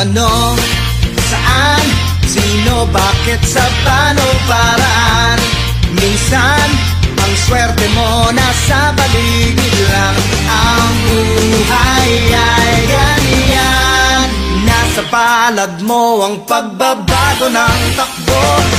ano, saan, sino, bakit, sa paano, paraan. Minsan, ang swerte mo nasa paligid lang. Ang buhay ay ganyan, nasa palad mo ang pagbabago ng takbo.